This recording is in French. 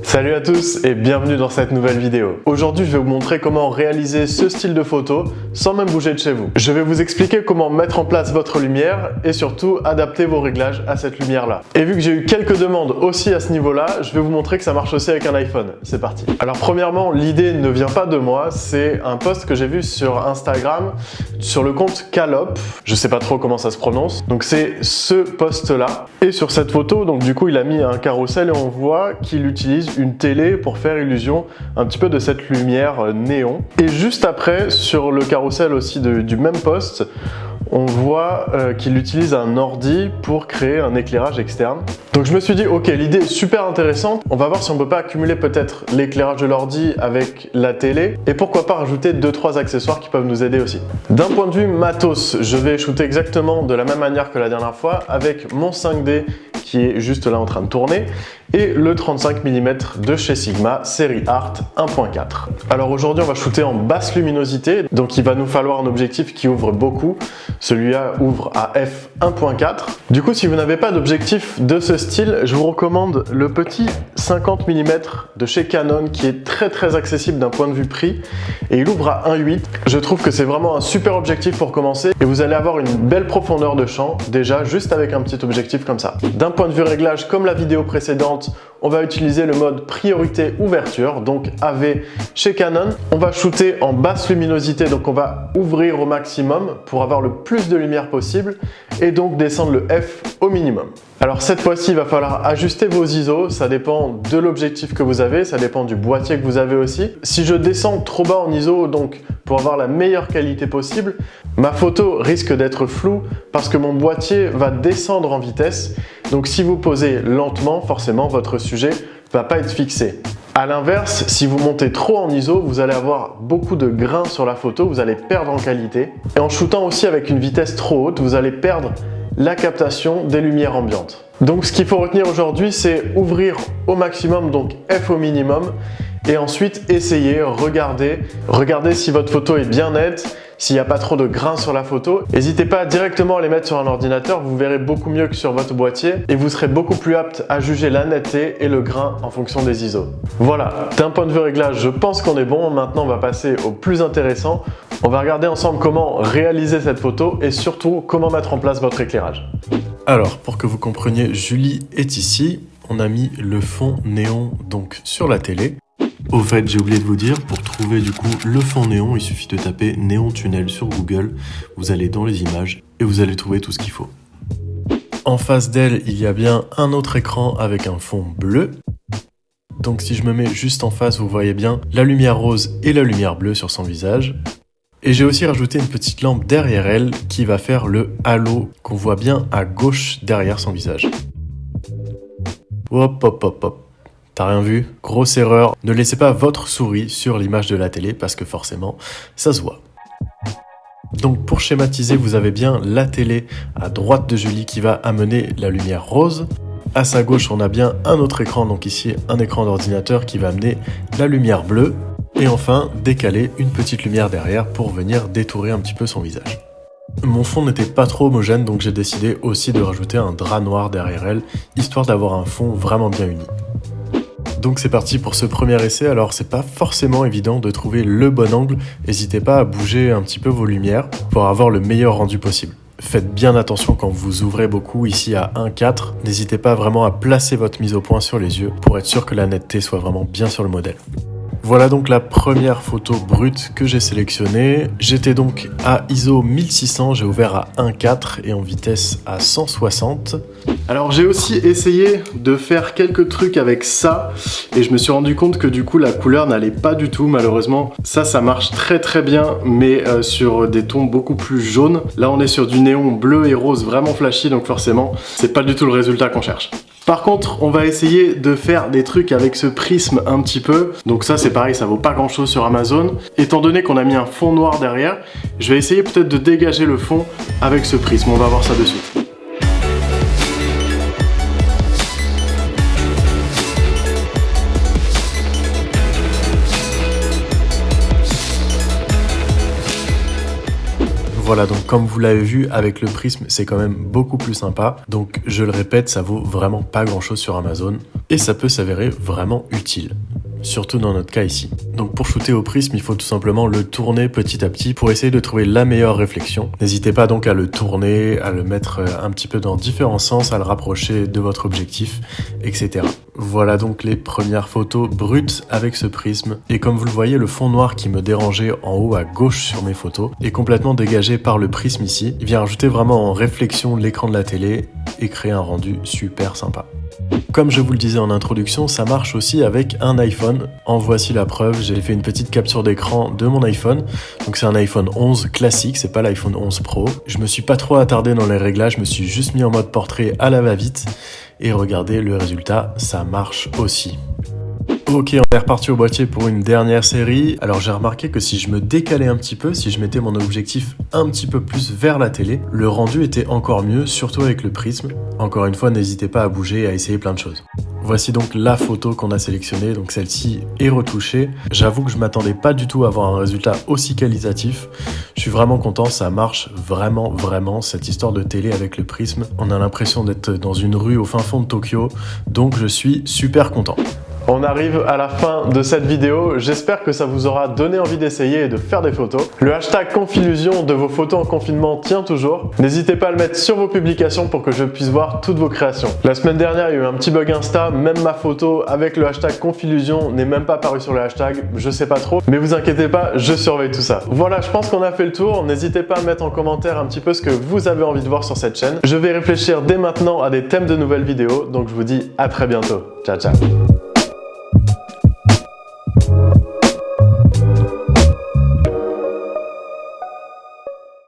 Salut à tous et bienvenue dans cette nouvelle vidéo. Aujourd'hui, je vais vous montrer comment réaliser ce style de photo sans même bouger de chez vous. Je vais vous expliquer comment mettre en place votre lumière et surtout adapter vos réglages à cette lumière-là. Et vu que j'ai eu quelques demandes aussi à ce niveau-là, je vais vous montrer que ça marche aussi avec un iPhone. C'est parti. Alors premièrement, l'idée ne vient pas de moi, c'est un post que j'ai vu sur Instagram sur le compte Calop. Je sais pas trop comment ça se prononce. Donc c'est ce post-là. Et sur cette photo, donc du coup, il a mis un carrousel et on voit qu'il utilise une télé pour faire illusion un petit peu de cette lumière néon. Et juste après, sur le carrousel aussi du même post, on voit qu'il utilise un ordi pour créer un éclairage externe. Donc je me suis dit, ok, l'idée est super intéressante. On va voir si on peut pas accumuler peut-être l'éclairage de l'ordi avec la télé et pourquoi pas rajouter 2-3 accessoires qui peuvent nous aider aussi. D'un point de vue matos, je vais shooter exactement de la même manière que la dernière fois avec mon 5D qui est juste là en train de tourner et le 35 mm de chez Sigma série Art 1.4. Alors aujourd'hui on va shooter en basse luminosité, donc il va nous falloir un objectif qui ouvre beaucoup. Celui-là ouvre à f1.4. Du coup, si vous n'avez pas d'objectif de ce style, je vous recommande le petit 50 mm de chez Canon qui est très accessible d'un point de vue prix et il ouvre à 1.8. Je trouve que c'est vraiment un super objectif pour commencer et vous allez avoir une belle profondeur de champ déjà juste avec un petit objectif comme ça. D'un point de vue réglage, comme la vidéo précédente, on va utiliser le mode priorité ouverture, donc AV chez Canon. On va shooter en basse luminosité, donc on va ouvrir au maximum pour avoir le plus de lumière possible et donc descendre le F au minimum. Alors cette fois-ci, il va falloir ajuster vos ISO, ça dépend de l'objectif que vous avez, ça dépend du boîtier que vous avez aussi. Si je descends trop bas en ISO, donc pour avoir la meilleure qualité possible, ma photo risque d'être floue parce que mon boîtier va descendre en vitesse. Donc si vous posez lentement, forcément votre sujet ne va pas être fixé. A l'inverse, si vous montez trop en ISO, vous allez avoir beaucoup de grains sur la photo, vous allez perdre en qualité. Et en shootant aussi avec une vitesse trop haute, vous allez perdre la captation des lumières ambiantes. Donc ce qu'il faut retenir aujourd'hui, c'est ouvrir au maximum, donc F au minimum, et ensuite essayer, regarder si votre photo est bien nette, s'il n'y a pas trop de grains sur la photo. N'hésitez pas directement à les mettre sur un ordinateur, vous verrez beaucoup mieux que sur votre boîtier et vous serez beaucoup plus apte à juger la netteté et le grain en fonction des ISO. Voilà, d'un point de vue réglage, je pense qu'on est bon. Maintenant, on va passer au plus intéressant. On va regarder ensemble comment réaliser cette photo et surtout comment mettre en place votre éclairage. Alors, pour que vous compreniez, Julie est ici. On a mis le fond néon donc sur la télé. Au fait, j'ai oublié de vous dire, pour trouver du coup le fond néon, il suffit de taper néon tunnel sur Google. Vous allez dans les images et vous allez trouver tout ce qu'il faut. En face d'elle, il y a bien un autre écran avec un fond bleu. Donc si je me mets juste en face, vous voyez bien la lumière rose et la lumière bleue sur son visage. Et j'ai aussi rajouté une petite lampe derrière elle qui va faire le halo qu'on voit bien à gauche derrière son visage. Hop, hop, hop, hop. T'as rien vu? Grosse erreur. Ne laissez pas votre souris sur l'image de la télé parce que forcément, ça se voit. Donc pour schématiser, vous avez bien la télé à droite de Julie qui va amener la lumière rose. À sa gauche, on a bien un autre écran, donc ici un écran d'ordinateur qui va amener la lumière bleue. Et enfin, décaler une petite lumière derrière pour venir détourer un petit peu son visage. Mon fond n'était pas trop homogène, donc j'ai décidé aussi de rajouter un drap noir derrière elle, histoire d'avoir un fond vraiment bien uni. Donc c'est parti pour ce premier essai. Alors c'est pas forcément évident de trouver le bon angle, n'hésitez pas à bouger un petit peu vos lumières pour avoir le meilleur rendu possible. Faites bien attention quand vous ouvrez beaucoup, ici à 1.4, n'hésitez pas vraiment à placer votre mise au point sur les yeux pour être sûr que la netteté soit vraiment bien sur le modèle. Voilà donc la première photo brute que j'ai sélectionnée. J'étais donc à ISO 1600, j'ai ouvert à 1.4 et en vitesse à 160. Alors j'ai aussi essayé de faire quelques trucs avec ça et je me suis rendu compte que du coup la couleur n'allait pas du tout malheureusement. Ça marche très bien mais sur des tons beaucoup plus jaunes. Là on est sur du néon bleu et rose vraiment flashy donc forcément c'est pas du tout le résultat qu'on cherche. Par contre, on va essayer de faire des trucs avec ce prisme un petit peu. Donc ça, c'est pareil, ça vaut pas grand chose sur Amazon. Étant donné qu'on a mis un fond noir derrière, je vais essayer peut-être de dégager le fond avec ce prisme. On va voir ça de suite. Voilà, donc comme vous l'avez vu, avec le prisme, c'est quand même beaucoup plus sympa. Donc je le répète, ça vaut vraiment pas grand chose sur Amazon et ça peut s'avérer vraiment utile. Surtout dans notre cas ici. Donc pour shooter au prisme, il faut tout simplement le tourner petit à petit pour essayer de trouver la meilleure réflexion. N'hésitez pas donc à le tourner, à le mettre un petit peu dans différents sens, à le rapprocher de votre objectif, etc. Voilà donc les premières photos brutes avec ce prisme. Et comme vous le voyez, le fond noir qui me dérangeait en haut à gauche sur mes photos est complètement dégagé par le prisme ici. Il vient rajouter vraiment en réflexion l'écran de la télé et créer un rendu super sympa. Comme je vous le disais en introduction, ça marche aussi avec un iPhone. En voici la preuve, j'ai fait une petite capture d'écran de mon iPhone. Donc c'est un iPhone 11 classique, c'est pas l'iPhone 11 Pro. Je me suis pas trop attardé dans les réglages, je me suis juste mis en mode portrait à la va-vite. Et regardez le résultat, ça marche aussi. Ok, on est reparti au boîtier pour une dernière série. Alors j'ai remarqué que si je me décalais un petit peu, si je mettais mon objectif un petit peu plus vers la télé, le rendu était encore mieux, surtout avec le prisme. Encore une fois, n'hésitez pas à bouger et à essayer plein de choses. Voici donc la photo qu'on a sélectionnée, donc celle-ci est retouchée. J'avoue que je m'attendais pas du tout à avoir un résultat aussi qualitatif. Je suis vraiment content, ça marche vraiment, cette histoire de télé avec le prisme. On a l'impression d'être dans une rue au fin fond de Tokyo, donc je suis super content. On arrive à la fin de cette vidéo, j'espère que ça vous aura donné envie d'essayer et de faire des photos. Le hashtag Confilusion de vos photos en confinement tient toujours. N'hésitez pas à le mettre sur vos publications pour que je puisse voir toutes vos créations. La semaine dernière, il y a eu un petit bug Insta, même ma photo avec le hashtag Confilusion n'est même pas apparue sur le hashtag, je sais pas trop, mais vous inquiétez pas, je surveille tout ça. Voilà, je pense qu'on a fait le tour, n'hésitez pas à mettre en commentaire un petit peu ce que vous avez envie de voir sur cette chaîne. Je vais réfléchir dès maintenant à des thèmes de nouvelles vidéos, donc je vous dis à très bientôt. Ciao, ciao.